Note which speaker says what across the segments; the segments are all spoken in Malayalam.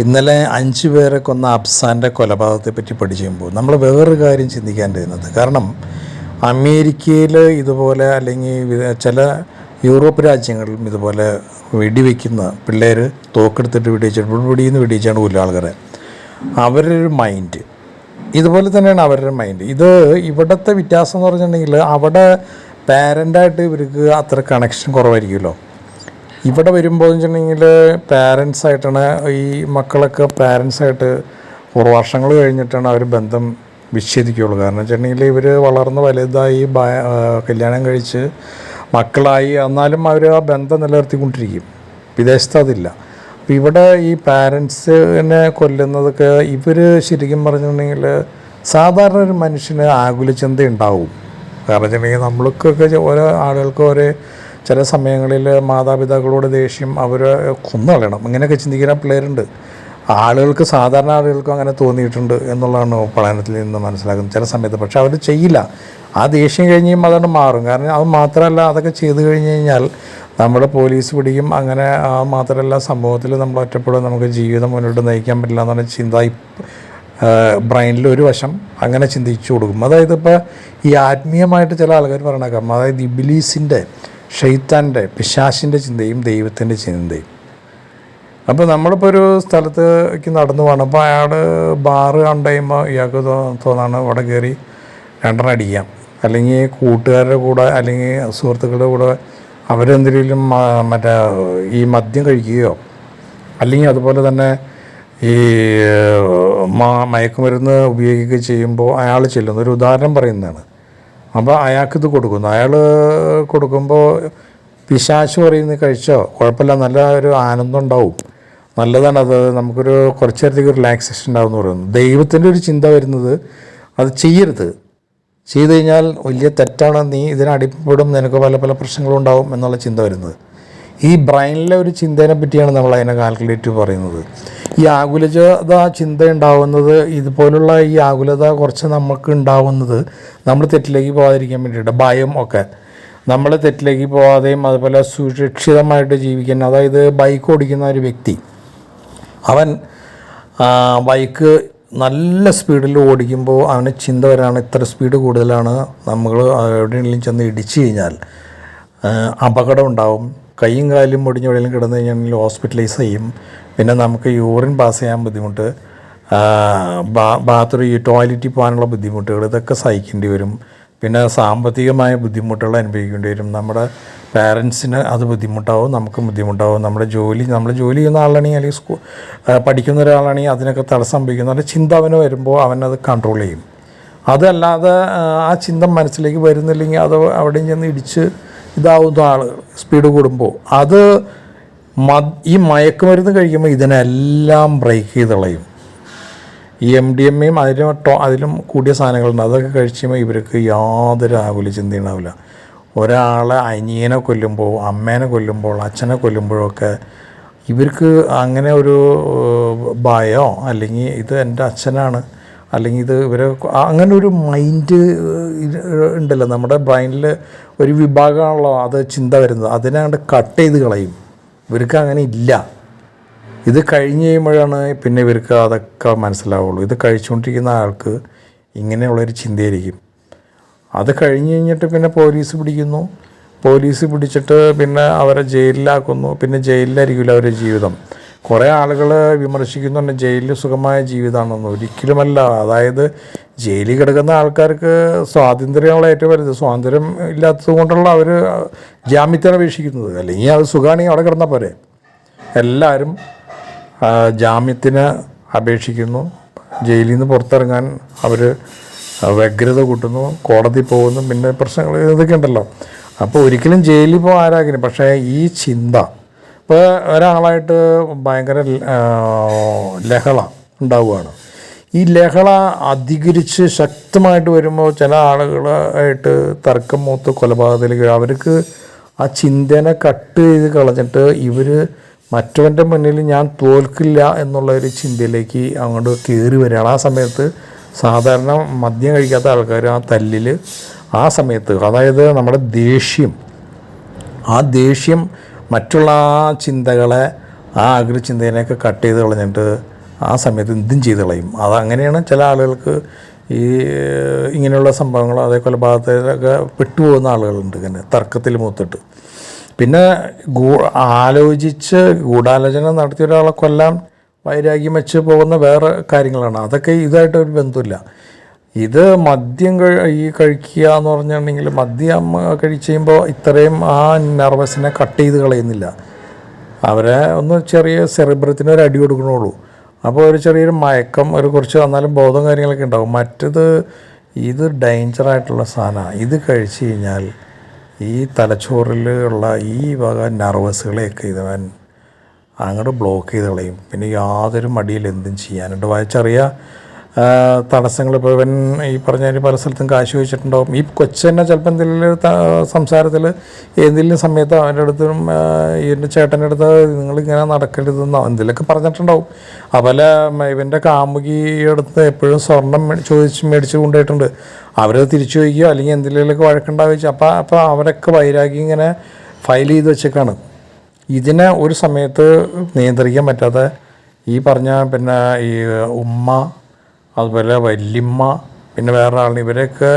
Speaker 1: ഇന്നലെ 5 പേരെ കൊന്ന അഫ്സാൻ്റെ കൊലപാതകത്തെപ്പറ്റി പഠിച്ചുമ്പോൾ നമ്മൾ വേറൊരു കാര്യം ചിന്തിക്കേണ്ടിരുന്നത്, കാരണം അമേരിക്കയിൽ ഇതുപോലെ അല്ലെങ്കിൽ ചില യൂറോപ്പ് രാജ്യങ്ങളിലും ഇതുപോലെ വെടിവെക്കുന്ന പിള്ളേർ തോക്കെടുത്തിട്ട് വെടിയിന്ന് വെടിയിച്ചാണ് കൊല്ലുക ആൾക്കാരെ. അവരുടെ ഒരു മൈൻഡ് ഇതുപോലെ തന്നെയാണ് അവരുടെ മൈൻഡ്. ഇത് ഇവിടുത്തെ വ്യത്യാസം എന്ന് പറഞ്ഞിട്ടുണ്ടെങ്കിൽ അവിടെ പാരൻ്റായിട്ട് ഇവർക്ക് അത്ര കണക്ഷൻ കുറവായിരിക്കുമല്ലോ. ഇവിടെ വരുമ്പോൾ എന്ന് വെച്ചിട്ടുണ്ടെങ്കിൽ പാരൻസായിട്ടാണ് ഈ മക്കളൊക്കെ പാരൻസായിട്ട് വർഷങ്ങൾ കഴിഞ്ഞിട്ടാണ് അവർ ബന്ധം വിച്ഛേദിക്കുകയുള്ളൂ. കാരണം വെച്ചിട്ടുണ്ടെങ്കിൽ ഇവർ വളർന്ന് വലുതായി കല്യാണം കഴിച്ച് മക്കളായി, എന്നാലും അവർ ആ ബന്ധം നിലനിർത്തിക്കൊണ്ടിരിക്കും. വിദേശത്ത് അതില്ല. അപ്പോൾ ഇവിടെ ഈ പാരൻസിനെ കൊല്ലുന്നതൊക്കെ ഇവർ ശരിക്കും പറഞ്ഞിട്ടുണ്ടെങ്കിൽ സാധാരണ ഒരു മനുഷ്യന് ആകുലചിന്ത ഉണ്ടാവും. കാരണം വെച്ചിട്ടുണ്ടെങ്കിൽ നമ്മൾക്കൊക്കെ ഓരോ ആളുകൾക്ക് ഓരോ ചില സമയങ്ങളിൽ മാതാപിതാക്കളോട് ദേഷ്യം, അവരെ കൊന്നുകളയണം, ഇങ്ങനെയൊക്കെ ചിന്തിക്കുന്ന പിള്ളേരുണ്ട്. സാധാരണ ആളുകൾക്കും അങ്ങനെ തോന്നിയിട്ടുണ്ട് എന്നുള്ളതാണ് പഠനത്തിൽ നിന്ന് മനസ്സിലാക്കുന്നത് ചില സമയത്ത്. പക്ഷെ അവർ ചെയ്യില്ല. ആ ദേഷ്യം കഴിഞ്ഞ് കഴിയുമ്പോൾ അതുകൊണ്ട് മാറും. കാരണം അത് മാത്രമല്ല, അതൊക്കെ ചെയ്ത് കഴിഞ്ഞ് കഴിഞ്ഞാൽ നമ്മുടെ പോലീസ് പിടിക്കും. അങ്ങനെ മാത്രമല്ല, സമൂഹത്തിൽ നമ്മൾ ഒറ്റപ്പെടും, നമുക്ക് ജീവിതം മുന്നോട്ട് നയിക്കാൻ പറ്റില്ല എന്നാണ് ചിന്ത ബ്രെയിനിൽ ഒരു വശം അങ്ങനെ ചിന്തിച്ചു കൊടുക്കും. അതായത് ഇപ്പോൾ ഈ ആത്മീയമായിട്ട് ചില ആൾക്കാർ പറയണേക്കാം, അതായത് ഇബ്ലീസിൻ്റെ, ഷെയ്ത്താൻ്റെ, പിശാചിൻ്റെ ചിന്തയും ദൈവത്തിൻ്റെ ചിന്തയും. അപ്പോൾ നമ്മളിപ്പോൾ ഒരു സ്ഥലത്തേക്ക് നടന്നു പോകണം. അപ്പോൾ അയാൾ ബാറ് കണ്ടു കഴിയുമ്പോൾ ഇയാൾക്ക് തോന്നാണ് അവിടെ കയറി 2 അടിക്കാം, അല്ലെങ്കിൽ കൂട്ടുകാരുടെ കൂടെ അല്ലെങ്കിൽ സുഹൃത്തുക്കളുടെ കൂടെ അവരെന്തെങ്കിലും ഈ മദ്യം കഴിക്കുകയോ അല്ലെങ്കിൽ അതുപോലെ തന്നെ ഈ മയക്കുമരുന്ന് ഉപയോഗിക്കുകയോ ചെയ്യുമ്പോൾ അയാൾ ചെല്ലുന്നു. ഒരു ഉദാഹരണം പറയുന്നതാണ്. അപ്പോൾ അയാൾക്കിത് കൊടുക്കുന്നു. അയാൾ കൊടുക്കുമ്പോൾ പിശാച് പറയുന്നത് കഴിച്ചോ കുഴപ്പമില്ല, നല്ല ഒരു ആനന്ദം ഉണ്ടാവും, നല്ലതാണത്, നമുക്കൊരു കുറച്ച് നേരത്തേക്ക് റിലാക്സേഷൻ ഉണ്ടാവും എന്ന് പറയുന്നു. ദൈവത്തിൻ്റെ ഒരു ചിന്ത വരുന്നത് അത് ചെയ്യരുത്, ചെയ്തു കഴിഞ്ഞാൽ വലിയ തെറ്റാണ്, നീ ഇതിനടിപ്പെടും, നിനക്ക് പല പല പ്രശ്നങ്ങളും ഉണ്ടാവും എന്നുള്ള ചിന്ത വരുന്നത്. ഈ ബ്രെയിനിലെ ഒരു ചിന്തേനെ പറ്റിയാണ് നമ്മൾ അതിനെ കാൽക്കുലേറ്റ് പറയുന്നത്. ഈ ആകുലത ചിന്ത ഉണ്ടാവുന്നത്, ഇതുപോലുള്ള ഈ ആകുലത കുറച്ച് നമുക്ക് ഉണ്ടാവുന്നത് നമ്മൾ തെറ്റിലേക്ക് പോകാതിരിക്കാൻ വേണ്ടിയിട്ട്, ഭയം ഒക്കെ നമ്മൾ തെറ്റിലേക്ക് പോകാതെയും അതുപോലെ സുരക്ഷിതമായിട്ട് ജീവിക്കാൻ. അതായത് ബൈക്ക് ഓടിക്കുന്ന ഒരു വ്യക്തി, അവൻ ബൈക്ക് നല്ല സ്പീഡിൽ ഓടിക്കുമ്പോൾ അവന് ചിന്ത വരാണ്, ഇത്ര സ്പീഡ് കൂടുതലാണ്, നമ്മൾ എവിടെയെങ്കിലും ചെന്ന് ഇടിച്ചു കഴിഞ്ഞാൽ അപകടം ഉണ്ടാവും, കൈയും കാലും മുടിഞ്ഞ് എവിടെയെങ്കിലും കിടന്നു കഴിഞ്ഞാൽ ഹോസ്പിറ്റലൈസ് ചെയ്യും, പിന്നെ നമുക്ക് യൂറിൻ പാസ് ചെയ്യാൻ ബുദ്ധിമുട്ട്, ടോയ്ലറ്റിൽ പോകാനുള്ള ബുദ്ധിമുട്ടുകൾ, ഇതൊക്കെ സഹിക്കേണ്ടി വരും. പിന്നെ സാമ്പത്തികമായ ബുദ്ധിമുട്ടുകൾ അനുഭവിക്കേണ്ടി വരും. നമ്മുടെ പാരൻസിന് അത് ബുദ്ധിമുട്ടാവും, നമുക്കും ബുദ്ധിമുട്ടാവും. നമ്മൾ ജോലി ചെയ്യുന്ന ആളാണെങ്കിൽ അല്ലെങ്കിൽ പഠിക്കുന്ന ഒരാളാണെങ്കിൽ അതിനൊക്കെ തടസ്സം സംഭവിക്കുന്ന ഒരു ചിന്ത അവന് വരുമ്പോൾ അവനത് കൺട്രോൾ ചെയ്യും. അതല്ലാതെ ആ ചിന്ത മനസ്സിലേക്ക് വരുന്നില്ലെങ്കിൽ അത് അവിടെയും ചെന്ന് ഇടിച്ച് ഇതാവുന്ന ആൾ സ്പീഡ് കൂടുമ്പോൾ അത് ഈ മയക്കുമരുന്ന് കഴിക്കുമ്പോൾ ഇതിനെല്ലാം ബ്രേക്ക് ചെയ്ത് കളയും. ഈ MDMA അതിലും കൂടിയ സാധനങ്ങളുണ്ട്. അതൊക്കെ കഴിച്ചുമ്പോൾ ഇവർക്ക് യാതൊരു ആകുല ചിന്തയുണ്ടാവില്ല. ഒരാളെ അനിയനെ കൊല്ലുമ്പോൾ, അമ്മേനെ കൊല്ലുമ്പോൾ, അച്ഛനെ കൊല്ലുമ്പോഴൊക്കെ ഇവർക്ക് അങ്ങനെ ഒരു ഭയമോ അല്ലെങ്കിൽ ഇത് എൻ്റെ അച്ഛനാണ് അല്ലെങ്കിൽ ഇത് അങ്ങനെ ഒരു മൈൻഡ് ഉണ്ടല്ലോ നമ്മുടെ ബ്രെയിനിൽ. ഒരു വിഭാഗമാണല്ലോ അത് ചിന്ത വരുന്നത്, അതിനെ കണ്ട് കട്ട് ചെയ്ത് കളയും. ഇവർക്ക് അങ്ങനെ ഇല്ല. ഇത് കഴിഞ്ഞ് കഴിയുമ്പോഴാണ് പിന്നെ ഇവർക്ക് അതൊക്കെ മനസ്സിലാവുള്ളൂ. ഇത് കഴിച്ചുകൊണ്ടിരിക്കുന്ന ആൾക്ക് ഇങ്ങനെയുള്ളൊരു ചിന്തയായിരിക്കും. അത് കഴിഞ്ഞ് കഴിഞ്ഞിട്ട് പിന്നെ പോലീസ് പിടിച്ചിട്ട് പിന്നെ അവരെ ജയിലിലാക്കുന്നു. പിന്നെ ജയിലിലായിരിക്കില്ല അവരുടെ ജീവിതം. കുറേ ആളുകൾ വിമർശിക്കുന്നുണ്ട് ജയിലിൽ സുഖമായ ജീവിതമാണെന്ന്. ഒരിക്കലുമല്ല. അതായത് ജയിലിൽ കിടക്കുന്ന ആൾക്കാർക്ക് സ്വാതന്ത്ര്യമുള്ള ഏറ്റവും വലുത്. സ്വാതന്ത്ര്യം ഇല്ലാത്തത് കൊണ്ടുള്ള അവർ ജാമ്യത്തിന് അപേക്ഷിക്കുന്നത്. അല്ലെങ്കിൽ അത് സുഖമാണെങ്കിൽ അവിടെ കിടന്നാൽ പോരെ. എല്ലാവരും ജാമ്യത്തിന് അപേക്ഷിക്കുന്നു. ജയിലിൽ നിന്ന് പുറത്തിറങ്ങാൻ അവർ വ്യഗ്രത കൂട്ടുന്നു, കോടതി പോകുന്നു, പിന്നെ പ്രശ്നങ്ങൾ ഇതൊക്കെ ഉണ്ടല്ലോ. അപ്പോൾ ഒരിക്കലും ജയിലിൽ പോകാൻ ആരാകില്ല. പക്ഷേ ഈ ചിന്ത ഇപ്പോൾ ഒരാളായിട്ട് ഭയങ്കര ലഹള ഉണ്ടാവുകയാണ്. ഈ ലഹള അധികരിച്ച് ശക്തമായിട്ട് വരുമ്പോൾ ചില ആളുകളായിട്ട് തർക്കം മൂത്ത് കൊലപാതകത്തിലേക്ക് അവർക്ക് ആ ചിന്തനെ കട്ട് ചെയ്ത് കളഞ്ഞിട്ട് ഇവർ മറ്റവൻ്റെ മുന്നിൽ ഞാൻ തോൽക്കില്ല എന്നുള്ളൊരു ചിന്തയിലേക്ക് അങ്ങോട്ട് കയറി വരികയാണ്. ആ സമയത്ത് സാധാരണ മദ്യം കഴിക്കാത്ത ആൾക്കാർ ആ തല്ലിൽ ആ സമയത്ത്, അതായത് നമ്മുടെ ദേഷ്യം മറ്റുള്ള ആ ചിന്തകളെ ആ അഗ്രചിന്തേനെയൊക്കെ കട്ട് ചെയ്ത് കളഞ്ഞിട്ട് ആ സമയത്ത് എന്തും ചെയ്ത് കളയും. അതങ്ങനെയാണ് ചില ആളുകൾക്ക് ഈ ഇങ്ങനെയുള്ള സംഭവങ്ങൾ, അതേ കൊലപാതകത്തിലൊക്കെ പെട്ടുപോകുന്ന ആളുകളുണ്ട് ഇങ്ങനെ തർക്കത്തിൽ മൂത്തിട്ട്. പിന്നെ ആലോചിച്ച് ഗൂഢാലോചന നടത്തിയ ഒരാളെ കൊല്ലാൻ വൈരാഗ്യം വെച്ച് പോകുന്ന വേറെ കാര്യങ്ങളാണ്. അതൊക്കെ ഇതായിട്ടൊരു ബന്ധമില്ല. ഇത് മദ്യം കഴിക്കുക എന്ന് പറഞ്ഞിട്ടുണ്ടെങ്കിൽ മദ്യം കഴിച്ച് കഴിയുമ്പോൾ ഇത്രയും ആ നെർവസിനെ കട്ട് ചെയ്ത് കളയുന്നില്ല. അവരെ ഒന്ന് ചെറിയ സെറിബ്രത്തിന് ഒരു അടി കൊടുക്കണുള്ളൂ. അപ്പോൾ ഒരു ചെറിയൊരു മയക്കം, ഒരു കുറച്ച് വന്നാലും ബോധം കാര്യങ്ങളൊക്കെ ഉണ്ടാവും. മറ്റത് ഇത് ഡേഞ്ചറായിട്ടുള്ള സാധനമാണ്. ഇത് കഴിച്ച് കഴിഞ്ഞാൽ ഈ തലച്ചോറിലുള്ള ഈ വക നെർവസുകളെയൊക്കെ ഇതവൻ അങ്ങോട്ട് ബ്ലോക്ക് ചെയ്ത് കളയും. പിന്നെ യാതൊരു മടിയിൽ എന്തും ചെയ്യാനുണ്ട്. ചെറിയ തടസ്സങ്ങൾ. ഇപ്പോൾ ഇവൻ ഈ പറഞ്ഞ പല സ്ഥലത്തും കാശ് ചോദിച്ചിട്ടുണ്ടാവും. ഈ കൊച്ചെന്നെ ചിലപ്പോൾ എന്തെങ്കിലും സംസാരത്തിൽ ഏതെങ്കിലും സമയത്ത് അവൻ്റെ അടുത്തും ഇവൻ്റെ ചേട്ടൻ്റെ അടുത്ത് നിങ്ങളിങ്ങനെ നടക്കരുതെന്നോ എന്തെങ്കിലുമൊക്കെ പറഞ്ഞിട്ടുണ്ടാവും. അതുപോലെ ഇവൻ്റെ കാമുകിയുടെ അടുത്ത് എപ്പോഴും സ്വർണം മേടിച്ച് കൊണ്ടുപോയിട്ടുണ്ട്. അവരത് തിരിച്ചു ചോദിക്കുകയോ അല്ലെങ്കിൽ എന്തെങ്കിലുമൊക്കെ വഴക്കുണ്ടാവുക. അപ്പോൾ അവരൊക്കെ വൈരാഗ്യം ഇങ്ങനെ ഫയൽ ചെയ്ത് വെച്ചേക്കാണ്. ഇതിനെ ഒരു സമയത്ത് നിയന്ത്രിക്കാൻ പറ്റാതെ ഈ പറഞ്ഞ പിന്നെ ഈ ഉമ്മ, അതുപോലെ വല്യമ്മ, പിന്നെ വേറെ ആൾ, ഇവരൊക്കെ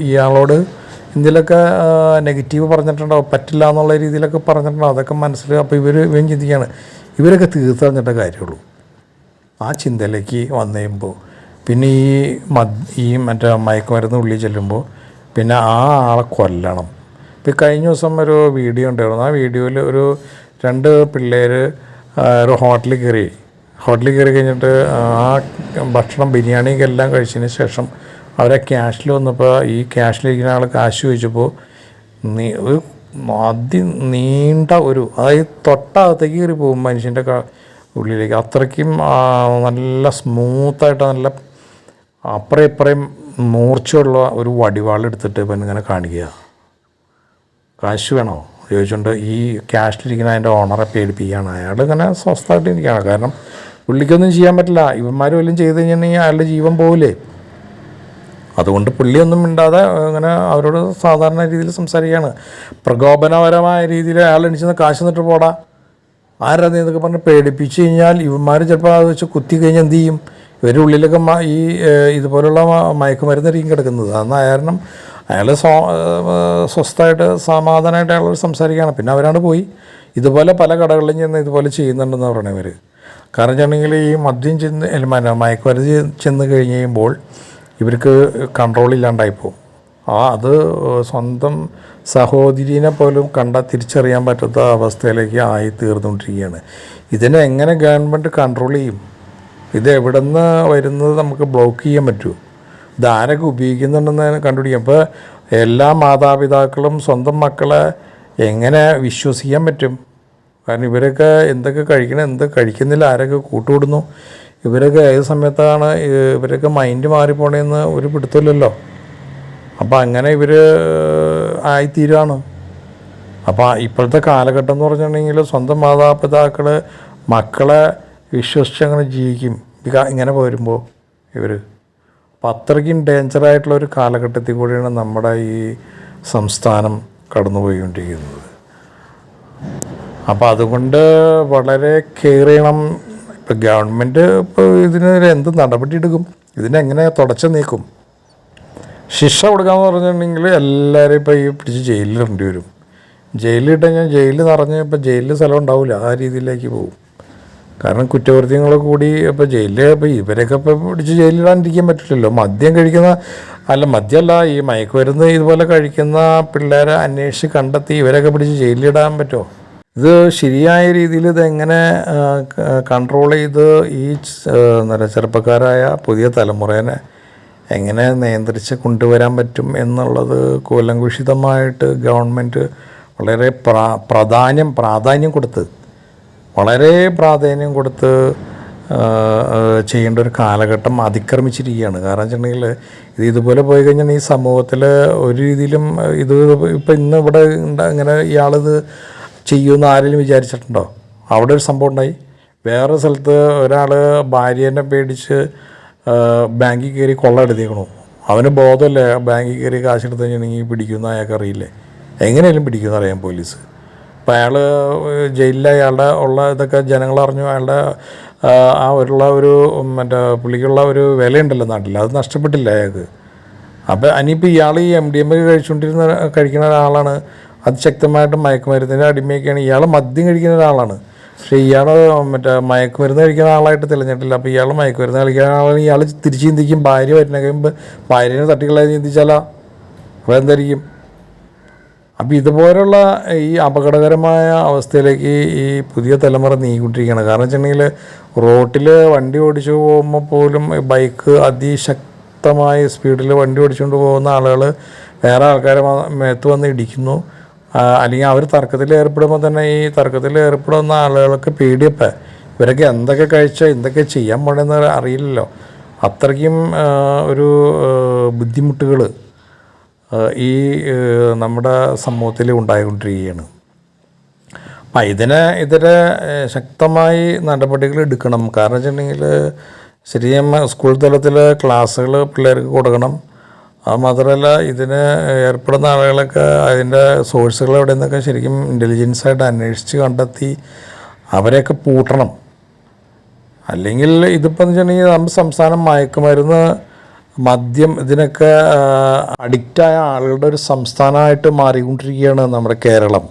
Speaker 1: ഇയാളോട് എന്തെങ്കിലുമൊക്കെ നെഗറ്റീവ് പറഞ്ഞിട്ടുണ്ടാവും, പറ്റില്ല എന്നുള്ള രീതിയിലൊക്കെ പറഞ്ഞിട്ടുണ്ടാവും. അതൊക്കെ മനസ്സിൽ. അപ്പോൾ ഇവൻ ചിന്തിക്കുകയാണ് ഇവരൊക്കെ തീർത്ത് കളഞ്ഞിട്ടേ കാര്യമുള്ളൂ. ആ ചിന്തയിലേക്ക് വന്നു കഴിയുമ്പോൾ പിന്നെ ഈ മറ്റേ മയക്കുമരുന്ന് ഉള്ളിൽ ചെല്ലുമ്പോൾ പിന്നെ ആ ആളെ കൊല്ലണം. ഇപ്പോൾ കഴിഞ്ഞ ദിവസം ഒരു വീഡിയോ ഉണ്ടായിരുന്നു. ആ വീഡിയോയിൽ ഒരു 2 പിള്ളേർ ഒരു ഹോട്ടലിൽ കയറി കഴിഞ്ഞിട്ട് ആ ഭക്ഷണം ബിരിയാണിയൊക്കെ എല്ലാം കഴിച്ചതിന് ശേഷം അവരെ ക്യാഷിൽ വന്നപ്പോൾ ഈ ക്യാഷിലിരിക്കുന്ന ആൾ കാശ് ചോദിച്ചപ്പോൾ ഒരു നീണ്ട അതായത് തൊട്ടകത്തേക്ക് കയറി പോകും മനുഷ്യൻ്റെ ഉള്ളിലേക്ക്. അത്രയ്ക്കും നല്ല സ്മൂത്തായിട്ട് നല്ല അപ്പുറം ഇപ്പുറം മൂർച്ചയുള്ള ഒരു വടിവാളെടുത്തിട്ട് ഇപ്പം ഇങ്ങനെ കാണിക്കുക. കാശ് വേണോ ചോദിച്ചുകൊണ്ട് ഈ ക്യാഷിലിരിക്കുന്ന അതിൻ്റെ ഓണറെ പേടിപ്പിക്കുകയാണ്. അയാൾ ഇങ്ങനെ സ്വസ്ഥമായിട്ട് ഇരിക്കുകയാണ്. കാരണം പുള്ളിക്കൊന്നും ചെയ്യാൻ പറ്റില്ല. ഇവന്മാർ വല്ലതും ചെയ്ത് കഴിഞ്ഞിട്ടുണ്ടെങ്കിൽ അയാളുടെ ജീവൻ പോകില്ലേ. അതുകൊണ്ട് പുള്ളിയൊന്നും മിണ്ടാതെ ഇങ്ങനെ അവരോട് സാധാരണ രീതിയിൽ സംസാരിക്കുകയാണ്. പ്രകോപനപരമായ രീതിയിൽ അയാൾ എണിച്ചെന്ന് കാശ് നിന്നിട്ട് പോടാ, ആരാ നീ എന്നൊക്കെ പറഞ്ഞ് പേടിപ്പിച്ച് കഴിഞ്ഞാൽ ഇവന്മാർ ചിലപ്പോൾ അത് വെച്ച് കുത്തി കഴിഞ്ഞാൽ എന്ത് ചെയ്യും? ഇവരുടെ ഉള്ളിലൊക്കെ ഈ ഇതുപോലുള്ള മയക്കുമരുന്നായിരിക്കും കിടക്കുന്നത്. അന്ന് കാരണം അയാൾ സ്വസ്ഥമായിട്ട് സമാധാനമായിട്ട് അയാളോട് സംസാരിക്കുകയാണ്. പിന്നെ അവരാണ് പോയി ഇതുപോലെ പല കടകളിലും ചെന്ന് ഇതുപോലെ ചെയ്യുന്നുണ്ടെന്ന് പറയണവർ. കാരണം വെച്ചിട്ടുണ്ടെങ്കിൽ ഈ മദ്യം മയക്കുമരുന്ന് ചെന്ന് കഴിഞ്ഞ് കഴിയുമ്പോൾ ഇവർക്ക് കൺട്രോൾ ഇല്ലാണ്ടായിപ്പോവും. അത് സ്വന്തം സഹോദരീനെ പോലും തിരിച്ചറിയാൻ പറ്റാത്ത അവസ്ഥയിലേക്ക് ആയി തീർന്നുകൊണ്ടിരിക്കുകയാണ്. ഇതിനെ എങ്ങനെ ഗവൺമെൻറ് കൺട്രോൾ ചെയ്യും? ഇത് എവിടെ നിന്ന് വരുന്നത് നമുക്ക് ബ്ലോക്ക് ചെയ്യാൻ പറ്റുമോ? ഇതാരൊക്കെ ഉപയോഗിക്കുന്നുണ്ടെന്ന് കണ്ടുപിടിക്കാം. അപ്പോൾ എല്ലാ മാതാപിതാക്കളും സ്വന്തം മക്കളെ എങ്ങനെ വിശ്വസിക്കാൻ പറ്റും? കാരണം ഇവരൊക്കെ എന്തൊക്കെ കഴിക്കണം, എന്ത് കഴിക്കുന്നില്ല, ആരൊക്കെ കൂട്ടുകൂടുന്നു, ഇവരൊക്കെ ഏത് സമയത്താണ് ഇവരൊക്കെ മൈൻഡ് മാറിപ്പോണേന്ന് ഒരു പിടുത്തമില്ലല്ലോ. അപ്പോൾ അങ്ങനെ ഇവർ ആയിത്തീരുകയാണ്. അപ്പോൾ ഇപ്പോഴത്തെ കാലഘട്ടം എന്ന് പറഞ്ഞിട്ടുണ്ടെങ്കിൽ സ്വന്തം മാതാപിതാക്കൾ മക്കളെ വിശ്വസിച്ചങ്ങനെ ജീവിക്കും ഇങ്ങനെ പോരുമ്പോൾ ഇവർ. അപ്പോൾ അത്രയ്ക്കും ഡേഞ്ചറായിട്ടുള്ളൊരു കാലഘട്ടത്തിൽ കൂടിയാണ് നമ്മുടെ ഈ സംസ്ഥാനം കടന്നുപോയിക്കൊണ്ടിരിക്കുന്നത്. അപ്പോൾ അതുകൊണ്ട് വളരെ കെയർ ചെയ്യണം. ഇപ്പോൾ ഗവൺമെൻറ് ഇപ്പോൾ ഇതിനെതിരെ എന്ത് നടപടി എടുക്കും? ഇതിനെങ്ങനെ തുടച്ചു നീക്കും? ശിക്ഷ കൊടുക്കാമെന്ന് പറഞ്ഞിട്ടുണ്ടെങ്കിൽ എല്ലാവരും ഇപ്പോൾ ഈ പിടിച്ച് ജയിലിലിടേണ്ടി വരും. ജയിലിലിട്ട് കഴിഞ്ഞാൽ ജയിലിൽ നിറഞ്ഞ് ഇപ്പോൾ ജയിലിൽ സ്ഥലം ഉണ്ടാവില്ല, ആ രീതിയിലേക്ക് പോകും. കാരണം കുറ്റകൃത്യങ്ങൾ കൂടി ഇപ്പോൾ ഇവരൊക്കെ ഇപ്പോൾ പിടിച്ച് ജയിലിടാണ്ടിരിക്കാൻ പറ്റില്ലല്ലോ. മദ്യം കഴിക്കുന്ന മദ്യമല്ല, ഈ മയക്കുമരുന്ന് ഇതുപോലെ കഴിക്കുന്ന പിള്ളേരെ അന്വേഷിച്ച് കണ്ടെത്തി ഇവരൊക്കെ പിടിച്ച് ജയിലിലിടാൻ പറ്റുമോ? ഇത് ശരിയായ രീതിയിൽ ഇതെങ്ങനെ കൺട്രോൾ ചെയ്ത് ഈ ചെറുപ്പക്കാരായ പുതിയ തലമുറേനെ എങ്ങനെ നിയന്ത്രിച്ച് കൊണ്ടുവരാൻ പറ്റും എന്നുള്ളത് കൂലങ്കുഷിതമായിട്ട് ഗവൺമെൻറ് വളരെ പ്രാധാന്യം കൊടുത്ത് ചെയ്യേണ്ട ഒരു കാലഘട്ടം അതിക്രമിച്ചിരിക്കുകയാണ്. കാരണം വെച്ചിട്ടുണ്ടെങ്കിൽ ഇതുപോലെ പോയി കഴിഞ്ഞാൽ ഈ സമൂഹത്തിൽ ഒരു രീതിയിലും ഇപ്പം ഇന്ന് ഇവിടെ ഇങ്ങനെ ഇയാളിത് ചെയ്യുമെന്ന് ആരെങ്കിലും വിചാരിച്ചിട്ടുണ്ടോ? അവിടെ ഒരു സംഭവം ഉണ്ടായി. വേറെ സ്ഥലത്ത് ഒരാൾ ഭാര്യേനെ പേടിച്ച് ബാങ്കിൽ കയറി കൊള്ള എടുത്തേക്കണു. അവന് ബോധമല്ലേ ബാങ്കിൽ കയറി കാശെടുത്ത് കഴിഞ്ഞിട്ടുണ്ടെങ്കിൽ പിടിക്കുമെന്ന് അയാൾക്ക് അറിയില്ലേ? എങ്ങനെയാലും പിടിക്കുമെന്ന് അറിയാം പോലീസ്. അപ്പോൾ അയാൾ ജയിലിൽ അയാളുടെ ഉള്ള ഇതൊക്കെ ജനങ്ങൾ അറിഞ്ഞു. അയാളുടെ ആ ഒരു മറ്റേ പുള്ളിക്കുള്ള ഒരു വിലയുണ്ടല്ലോ നാട്ടിൽ, അത് നഷ്ടപ്പെട്ടില്ല അയാൾക്ക്. അപ്പോൾ ഇനിയിപ്പോൾ ഇയാൾ ഈ MDMA കഴിക്കുന്ന ഒരാളാണ്, അതിശക്തമായിട്ട് മയക്കുമരുന്നിൻ്റെ അടിമയൊക്കെയാണ്. ഇയാൾ മദ്യം കഴിക്കുന്ന ഒരാളാണ്, പക്ഷേ ഇയാൾ മയക്കുമരുന്ന് കഴിക്കുന്ന ആളായിട്ട് തെളിഞ്ഞിട്ടില്ല. അപ്പോൾ ഇയാൾ മയക്കുമരുന്ന് കഴിക്കുന്ന ആളാണ്. ഇയാൾ തിരിച്ച് ചിന്തിക്കും, ഭാര്യ വരുന്നേക്കുമ്പോൾ ഭാര്യനെ തട്ടിക്കളയാൻ ചിന്തിച്ചാലോ, അപ്പോൾ എന്തായിരിക്കും? അപ്പോൾ ഇതുപോലുള്ള ഈ അപകടകരമായ അവസ്ഥയിലേക്ക് ഈ പുതിയ തലമുറ നീങ്ങിക്കൊണ്ടിരിക്കുകയാണ്. കാരണം വെച്ചിട്ടുണ്ടെങ്കിൽ റോട്ടിൽ വണ്ടി ഓടിച്ചു പോകുമ്പോൾ പോലും ബൈക്ക് അതിശക്തമായ സ്പീഡിൽ വണ്ടി ഓടിച്ചുകൊണ്ട് പോകുന്ന ആളുകൾ വേറെ ആൾക്കാരെ മേത്ത് വന്ന് ഇടിക്കുന്നു. അല്ലെങ്കിൽ അവർ തർക്കത്തിൽ ഏർപ്പെടുമ്പോൾ തന്നെ ഈ തർക്കത്തിൽ ഏർപ്പെടുന്ന ആളുകൾക്ക് പേടിയപ്പോൾ ഇവരൊക്കെ എന്തൊക്കെ കഴിച്ചാൽ എന്തൊക്കെ ചെയ്യാൻ പോകണമെന്ന് അറിയില്ലല്ലോ. അത്രയ്ക്കും ഒരു ബുദ്ധിമുട്ടുകൾ ഈ നമ്മുടെ സമൂഹത്തിൽ ഉണ്ടായിക്കൊണ്ടിരിക്കുകയാണ്. അപ്പം ഇതിനെ ശക്തമായി നടപടികൾ എടുക്കണം. കാരണം വെച്ചിട്ടുണ്ടെങ്കിൽ ശരിക്കും സ്കൂൾ തലത്തിൽ ക്ലാസ്സുകൾ പിള്ളേർക്ക് കൊടുക്കണം. അത് മാത്രമല്ല, ഇതിന് ഏർപ്പെടുന്ന ആളുകളൊക്കെ അതിൻ്റെ സോഴ്സുകൾ എവിടെ നിന്നൊക്കെ ശരിക്കും ഇൻ്റലിജൻസായിട്ട് അന്വേഷിച്ച് കണ്ടെത്തി അവരെയൊക്കെ പൂട്ടണം. അല്ലെങ്കിൽ ഇതിപ്പോൾ എന്ന് വെച്ചിട്ടുണ്ടെങ്കിൽ നമ്മുടെ സംസ്ഥാനം മയക്കുമരുന്ന്, മദ്യം ഇതിനൊക്കെ അഡിക്റ്റായ ആളുകളുടെ ഒരു സംസ്ഥാനമായിട്ട് മാറിക്കൊണ്ടിരിക്കുകയാണ് നമ്മുടെ കേരളം.